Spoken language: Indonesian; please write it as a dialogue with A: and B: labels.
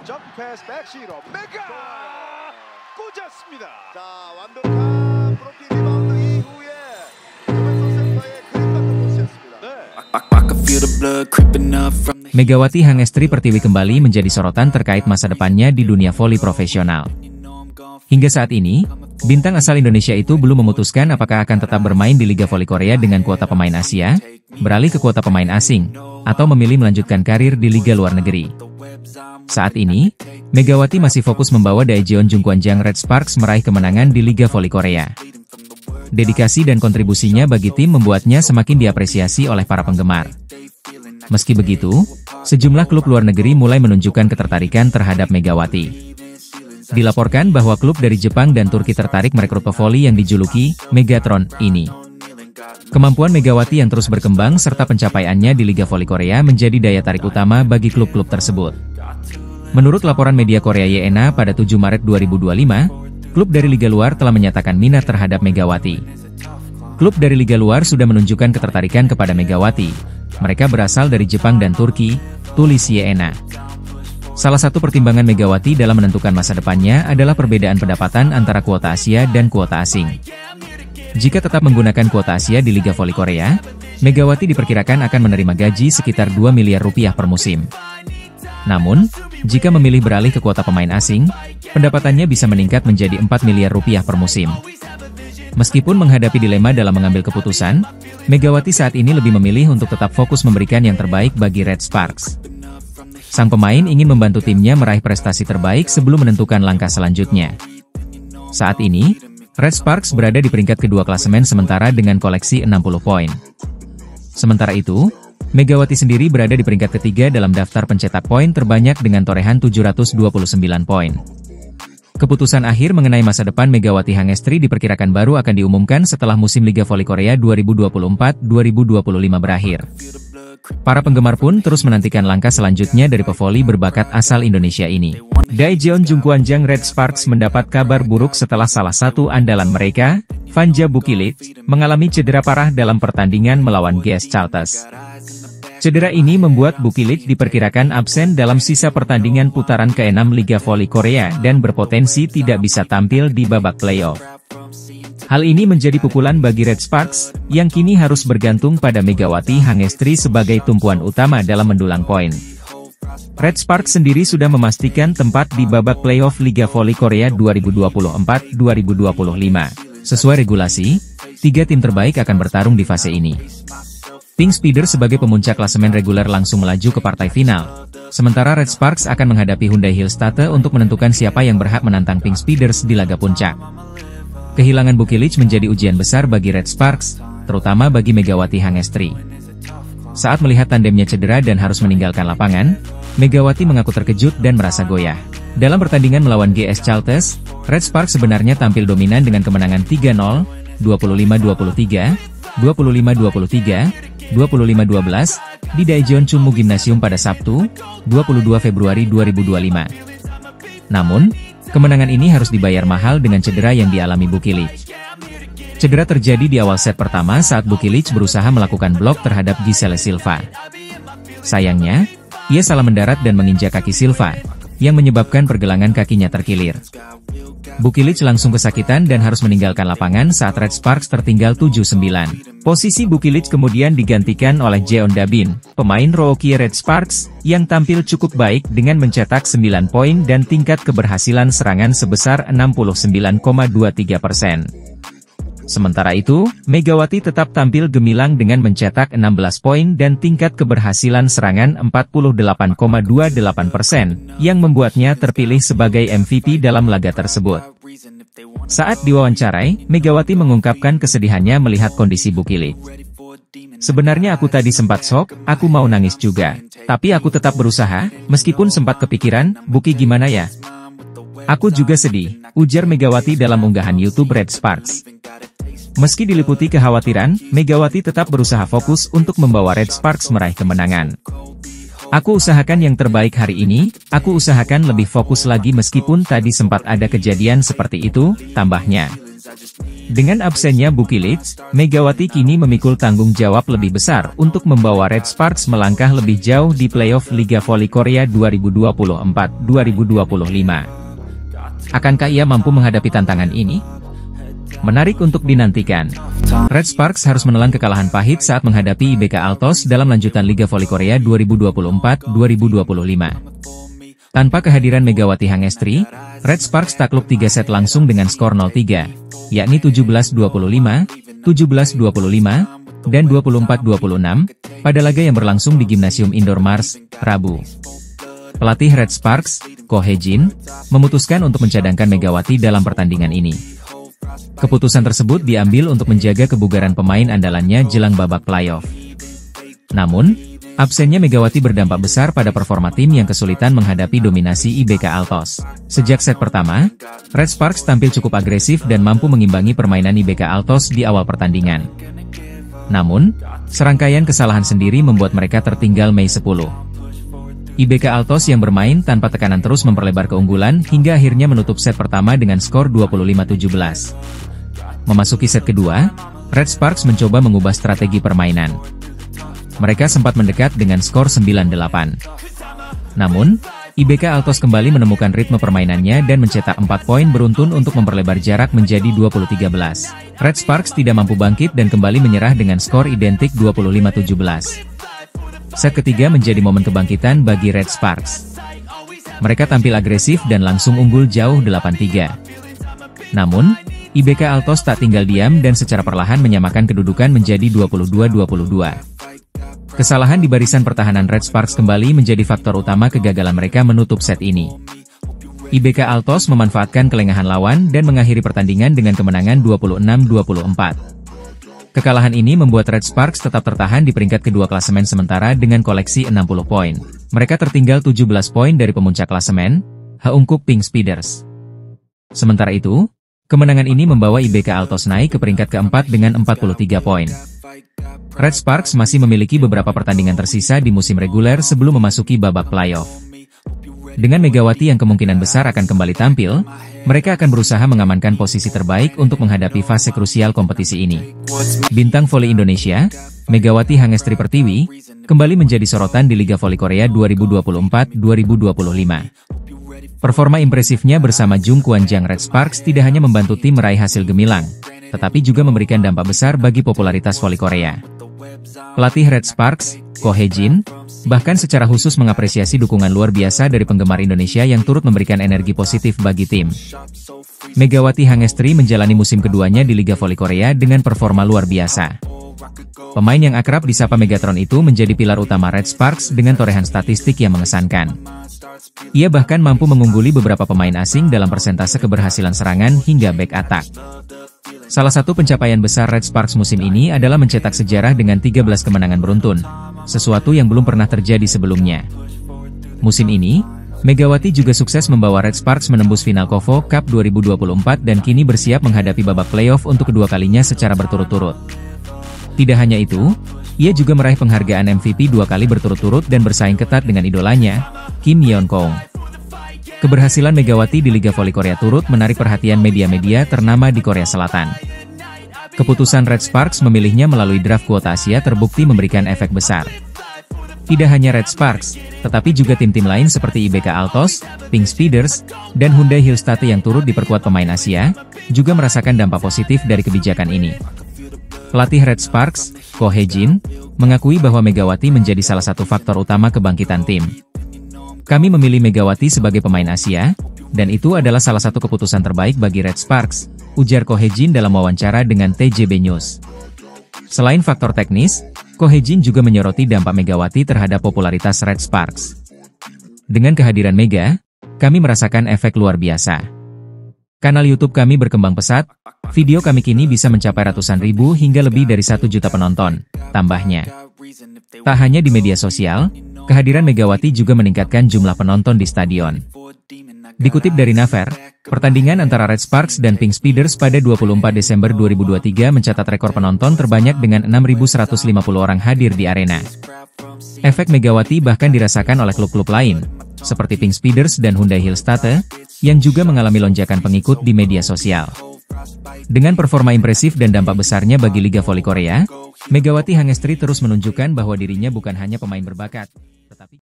A: 점프 패스 백시로 메가 꽂았습니다.
B: 자, 완벽한 브로킹 리바운드 이후에 조벤소 센터의 그림 같은 포스였습니다.
C: Megawati Hangestri Pertiwi kembali menjadi sorotan terkait masa depannya di dunia voli profesional. Hingga saat ini, bintang asal Indonesia itu belum memutuskan apakah akan tetap bermain di Liga Voli Korea dengan kuota pemain Asia, beralih ke kuota pemain asing, atau memilih melanjutkan karir di liga luar negeri. Saat ini, Megawati masih fokus membawa Daejeon Jungkwanjang Red Sparks meraih kemenangan di Liga Voli Korea. Dedikasi dan kontribusinya bagi tim membuatnya semakin diapresiasi oleh para penggemar. Meski begitu, sejumlah klub luar negeri mulai menunjukkan ketertarikan terhadap Megawati. Dilaporkan bahwa klub dari Jepang dan Turki tertarik merekrut pevoli yang dijuluki Megatron ini. Kemampuan Megawati yang terus berkembang serta pencapaiannya di Liga Voli Korea menjadi daya tarik utama bagi klub-klub tersebut. Menurut laporan media Korea YENA pada 7 Maret 2025, klub dari liga luar telah menyatakan minat terhadap Megawati. Klub dari liga luar sudah menunjukkan ketertarikan kepada Megawati. Mereka berasal dari Jepang dan Turki, tulis YENA. Salah satu pertimbangan Megawati dalam menentukan masa depannya adalah perbedaan pendapatan antara kuota Asia dan kuota asing. Jika tetap menggunakan kuota Asia di Liga Voli Korea, Megawati diperkirakan akan menerima gaji sekitar 2 miliar rupiah per musim. Namun, jika memilih beralih ke kuota pemain asing, pendapatannya bisa meningkat menjadi 4 miliar rupiah per musim. Meskipun menghadapi dilema dalam mengambil keputusan, Megawati saat ini lebih memilih untuk tetap fokus memberikan yang terbaik bagi Red Sparks. Sang pemain ingin membantu timnya meraih prestasi terbaik sebelum menentukan langkah selanjutnya. Saat ini, Red Sparks berada di peringkat kedua klasemen sementara dengan koleksi 60 poin. Sementara itu, Megawati sendiri berada di peringkat ketiga dalam daftar pencetak poin terbanyak dengan torehan 729 poin. Keputusan akhir mengenai masa depan Megawati Hangestri diperkirakan baru akan diumumkan setelah musim Liga Voli Korea 2024-2025 berakhir. Para penggemar pun terus menantikan langkah selanjutnya dari pevoli berbakat asal Indonesia ini. Daejeon Jungkwanjang Red Sparks mendapat kabar buruk setelah salah satu andalan mereka, Vanja Bukilic, mengalami cedera parah dalam pertandingan melawan GS Chalters. Cedera ini membuat Bukilic diperkirakan absen dalam sisa pertandingan putaran ke-6 Liga Voli Korea dan berpotensi tidak bisa tampil di babak playoff. Hal ini menjadi pukulan bagi Red Sparks, yang kini harus bergantung pada Megawati Hangestri sebagai tumpuan utama dalam mendulang poin. Red Sparks sendiri sudah memastikan tempat di babak playoff Liga Voli Korea 2024-2025. Sesuai regulasi, 3 tim terbaik akan bertarung di fase ini. Pink Speeder sebagai pemuncak klasemen reguler langsung melaju ke partai final, sementara Red Sparks akan menghadapi Hyundai Hillstate untuk menentukan siapa yang berhak menantang Pink Speeders di laga puncak. Kehilangan Bukilic menjadi ujian besar bagi Red Sparks, terutama bagi Megawati Hangestri. Saat melihat tandemnya cedera dan harus meninggalkan lapangan, Megawati mengaku terkejut dan merasa goyah. Dalam pertandingan melawan GS Chalters, Red Sparks sebenarnya tampil dominan dengan kemenangan 3-0, 25-23, 25-23, 25-12, di Daejeon Chunmu Gymnasium pada Sabtu, 22 Februari 2025. Namun, kemenangan ini harus dibayar mahal dengan cedera yang dialami Bukilic. Cedera terjadi di awal set pertama saat Bukilic berusaha melakukan blok terhadap Giselle Silva. Sayangnya, ia salah mendarat dan menginjak kaki Silva, yang menyebabkan pergelangan kakinya terkilir. Bukilic langsung kesakitan dan harus meninggalkan lapangan saat Red Sparks tertinggal 7-9. Posisi Bukilic kemudian digantikan oleh Jeon Dabin, pemain Rookie Red Sparks, yang tampil cukup baik dengan mencetak 9 poin dan tingkat keberhasilan serangan sebesar 69,23%. Sementara itu, Megawati tetap tampil gemilang dengan mencetak 16 poin dan tingkat keberhasilan serangan 48,28%, yang membuatnya terpilih sebagai MVP dalam laga tersebut. Saat diwawancarai, Megawati mengungkapkan kesedihannya melihat kondisi Bukilic. Sebenarnya aku tadi sempat shock, aku mau nangis juga. Tapi aku tetap berusaha, meskipun sempat kepikiran, Buki gimana ya? Aku juga sedih, ujar Megawati dalam unggahan YouTube Red Sparks. Meski diliputi kekhawatiran, Megawati tetap berusaha fokus untuk membawa Red Sparks meraih kemenangan. Aku usahakan yang terbaik hari ini, aku usahakan lebih fokus lagi meskipun tadi sempat ada kejadian seperti itu, tambahnya. Dengan absennya Bukilic, Megawati kini memikul tanggung jawab lebih besar untuk membawa Red Sparks melangkah lebih jauh di playoff Liga Voli Korea 2024-2025. Akankah ia mampu menghadapi tantangan ini? Menarik untuk dinantikan. Red Sparks harus menelan kekalahan pahit saat menghadapi IBK Altos dalam lanjutan Liga Voli Korea 2024-2025. Tanpa kehadiran Megawati Hangestri, Red Sparks takluk 3 set langsung dengan skor 0-3. Yakni 17-25, 17-25, dan 24-26, pada laga yang berlangsung di Gimnasium Indoor Mars, Rabu. Pelatih Red Sparks, Ko Hye-jin, memutuskan untuk mencadangkan Megawati dalam pertandingan ini. Keputusan tersebut diambil untuk menjaga kebugaran pemain andalannya jelang babak playoff. Namun, absennya Megawati berdampak besar pada performa tim yang kesulitan menghadapi dominasi IBK Altos. Sejak set pertama, Red Sparks tampil cukup agresif dan mampu mengimbangi permainan IBK Altos di awal pertandingan. Namun, serangkaian kesalahan sendiri membuat mereka tertinggal Mei 10. IBK Altos yang bermain tanpa tekanan terus memperlebar keunggulan hingga akhirnya menutup set pertama dengan skor 25-17. Memasuki set kedua, Red Sparks mencoba mengubah strategi permainan. Mereka sempat mendekat dengan skor 9-8. Namun, IBK Altos kembali menemukan ritme permainannya dan mencetak 4 poin beruntun untuk memperlebar jarak menjadi 20-13. Red Sparks tidak mampu bangkit dan kembali menyerah dengan skor identik 25-17. Set ketiga menjadi momen kebangkitan bagi Red Sparks. Mereka tampil agresif dan langsung unggul jauh 8-3. Namun, IBK Altos tak tinggal diam dan secara perlahan menyamakan kedudukan menjadi 22-22. Kesalahan di barisan pertahanan Red Sparks kembali menjadi faktor utama kegagalan mereka menutup set ini. IBK Altos memanfaatkan kelengahan lawan dan mengakhiri pertandingan dengan kemenangan 26-24. Kekalahan ini membuat Red Sparks tetap tertahan di peringkat kedua klasemen sementara dengan koleksi 60 poin. Mereka tertinggal 17 poin dari pemuncak klasemen, Haeunkook Pink Speeders. Sementara itu, kemenangan ini membawa IBK Altos naik ke peringkat keempat dengan 43 poin. Red Sparks masih memiliki beberapa pertandingan tersisa di musim reguler sebelum memasuki babak playoff. Dengan Megawati yang kemungkinan besar akan kembali tampil, mereka akan berusaha mengamankan posisi terbaik untuk menghadapi fase krusial kompetisi ini. Bintang voli Indonesia, Megawati Hangestri Pertiwi, kembali menjadi sorotan di Liga Voli Korea 2024-2025. Performa impresifnya bersama Jung Kwan-jang Red Sparks tidak hanya membantu tim meraih hasil gemilang, tetapi juga memberikan dampak besar bagi popularitas voli Korea. Pelatih Red Sparks, Ko Hye-jin, bahkan secara khusus mengapresiasi dukungan luar biasa dari penggemar Indonesia yang turut memberikan energi positif bagi tim. Megawati Hangestri menjalani musim keduanya di Liga Voli Korea dengan performa luar biasa. Pemain yang akrab disapa Megatron itu menjadi pilar utama Red Sparks dengan torehan statistik yang mengesankan. Ia bahkan mampu mengungguli beberapa pemain asing dalam persentase keberhasilan serangan hingga back attack. Salah satu pencapaian besar Red Sparks musim ini adalah mencetak sejarah dengan 13 kemenangan beruntun, sesuatu yang belum pernah terjadi sebelumnya. Musim ini, Megawati juga sukses membawa Red Sparks menembus final KOVO Cup 2024 dan kini bersiap menghadapi babak playoff untuk kedua kalinya secara berturut-turut. Tidak hanya itu, ia juga meraih penghargaan MVP 2 kali berturut-turut dan bersaing ketat dengan idolanya, Kim Yeon-kong. Keberhasilan Megawati di Liga Voli Korea turut menarik perhatian media-media ternama di Korea Selatan. Keputusan Red Sparks memilihnya melalui draft kuota Asia terbukti memberikan efek besar. Tidak hanya Red Sparks, tetapi juga tim-tim lain seperti IBK Altos, Pink Speeders, dan Hyundai Hillstate yang turut diperkuat pemain Asia, juga merasakan dampak positif dari kebijakan ini. Pelatih Red Sparks, Ko Hye-jin, mengakui bahwa Megawati menjadi salah satu faktor utama kebangkitan tim. Kami memilih Megawati sebagai pemain Asia, dan itu adalah salah satu keputusan terbaik bagi Red Sparks, ujar Ko Hye-jin dalam wawancara dengan TJB News. Selain faktor teknis, Ko Hye-jin juga menyoroti dampak Megawati terhadap popularitas Red Sparks. Dengan kehadiran Mega, kami merasakan efek luar biasa. Kanal YouTube kami berkembang pesat, video kami kini bisa mencapai ratusan ribu hingga lebih dari 1 juta penonton, tambahnya. Tak hanya di media sosial, kehadiran Megawati juga meningkatkan jumlah penonton di stadion. Dikutip dari Naver, pertandingan antara Red Sparks dan Pink Speeders pada 24 Desember 2023 mencatat rekor penonton terbanyak dengan 6.150 orang hadir di arena. Efek Megawati bahkan dirasakan oleh klub-klub lain, seperti Pink Speeders dan Hyundai Hillstate, yang juga mengalami lonjakan pengikut di media sosial. Dengan performa impresif dan dampak besarnya bagi Liga Voli Korea, Megawati Hangestri terus menunjukkan bahwa dirinya bukan hanya pemain berbakat, tetapi